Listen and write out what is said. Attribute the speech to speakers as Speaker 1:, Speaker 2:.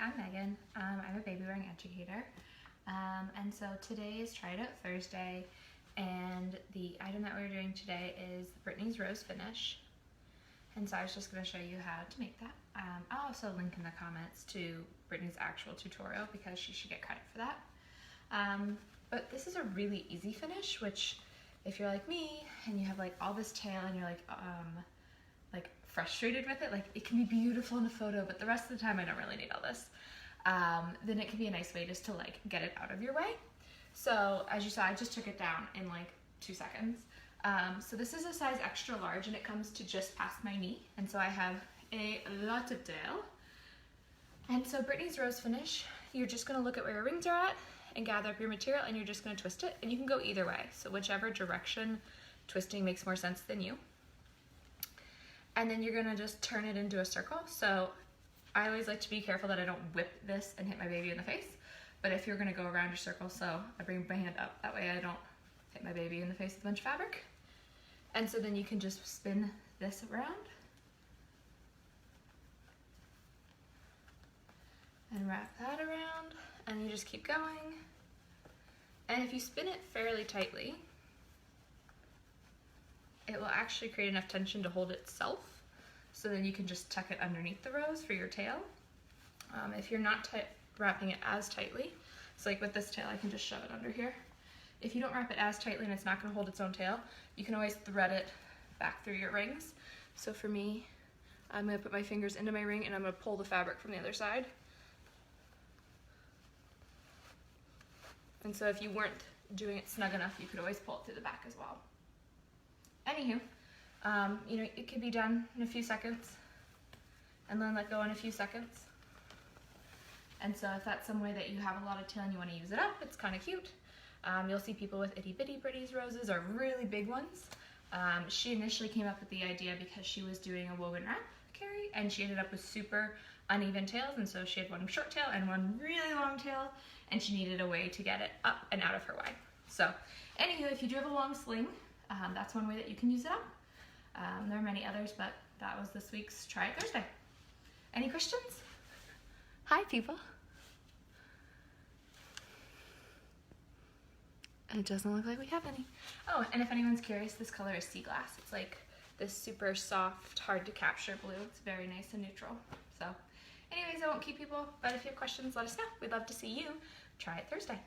Speaker 1: I'm Megan. I'm a baby wearing educator. And so today is Try It Out Thursday, and the item that we're doing today is Brittany's Rose Finish. And so I was just going to show you how to make that. I'll also link in the comments to Brittany's actual tutorial because she should get credit for that. But this is a really easy finish, which if you're like me and you have like all this tail and you're like frustrated with it, like it can be beautiful in a photo, but the rest of the time I don't really need all this. Then it can be a nice way just to like get it out of your way. So as you saw, I just took it down in like 2 seconds. So this is a size extra large and it comes to just past my knee. And so I have a lot of tail. And so Brittany's Rose Finish, you're just gonna look at where your rings are at and gather up your material and you're just gonna twist it, and you can go either way. So whichever direction twisting makes more sense than you. And then you're gonna just turn it into a circle. So I always like to be careful that I don't whip this and hit my baby in the face. But if you're gonna go around your circle, so I bring my hand up, that way I don't hit my baby in the face with a bunch of fabric. And so then you can just spin this around and wrap that around, and you just keep going. And if you spin it fairly tightly, it will actually create enough tension to hold itself, so then you can just tuck it underneath the rose for your tail. If you're not wrapping it as tightly, so like with this tail, I can just shove it under here. If you don't wrap it as tightly and it's not gonna hold its own tail, you can always thread it back through your rings. So for me, I'm gonna put my fingers into my ring and I'm gonna pull the fabric from the other side. And so if you weren't doing it snug enough, you could always pull it through the back as well. Anywho, you know, it could be done in a few seconds and then let go in a few seconds. And so if that's some way that you have a lot of tail and you want to use it up, it's kind of cute. You'll see people with itty bitty Brittany's roses or really big ones. She initially came up with the idea because she was doing a woven wrap carry and she ended up with super uneven tails, and so she had one short tail and one really long tail, and she needed a way to get it up and out of her way. So anywho, if you do have a long sling, that's one way that you can use it up. There are many others, but that was this week's Try It Thursday. Any questions? Hi, people. And it doesn't look like we have any. Oh, and if anyone's curious, this color is sea glass. It's like this super soft, hard to capture blue. It's very nice and neutral. So anyways, I won't keep people, but if you have questions, let us know. We'd love to see you try it Thursday.